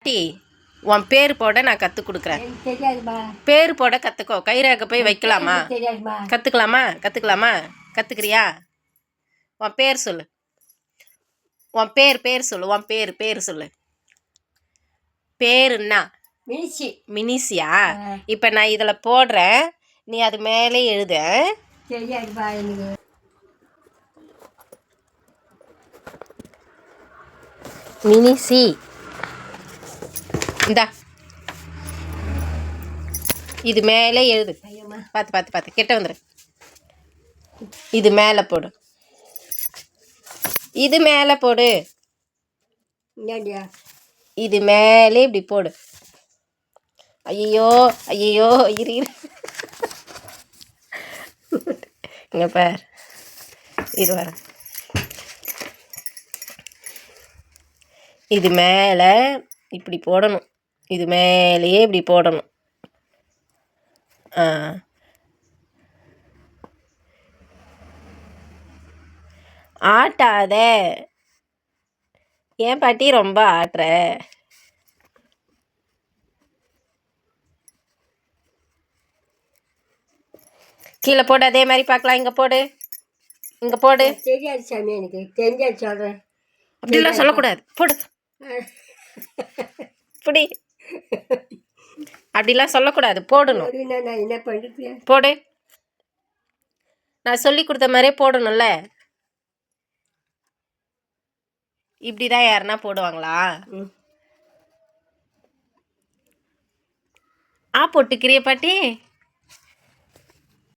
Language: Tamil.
பாட்டி உன் பேர் போட நான் கற்றுக் கொடுக்குறேன். தெரியாதுமா. பேர் போட கற்றுக்கோ. கைரேகை போய் வைக்கலாமா? தெரியாதுமா. கற்றுக்கலாமா? கற்றுக்கிறியா? உன் பேர் சொல்லு. உன் பேர் சொல்லு. உன் பேர் சொல்லு. பேருன்னா மினிசியா? இப்போ நான் இதில் போடுறேன், நீ அது மேலே எழுத. தெரியாதுமா எனக்கு. மினிசி இந்தா இது மேலே எழுது. பார்த்து கிட்ட வந்துடு. இது மேலே போடு. இது மேலே போடு. இது மேலே இப்படி போடு. ஐயோ இரு இங்க பார், இது வர. இது மேலே இப்படி போடணும். இது மேலேயே இப்படி போடணும். ஆட்டாத. ஏன் பாட்டி ரொம்ப ஆட்டுற? கீழே போடு. அதே மாதிரி பார்க்கலாம். இங்கே போடு. தெரியாது சாமி, எனக்கு தெரியாது சொல்கிறேன். அப்படிலாம் சொல்லக்கூடாது. போடு. இப்படி அப்படிலாம் சொல்லக்கூடாது. போடணும். நான் என்ன பண்ணுறது? போடு. நான் சொல்லி கொடுத்த மாதிரியே போடணும்ல. இப்படிதான் யாருன்னா போடுவாங்களா? போட்டுக்கிறிய பாட்டி?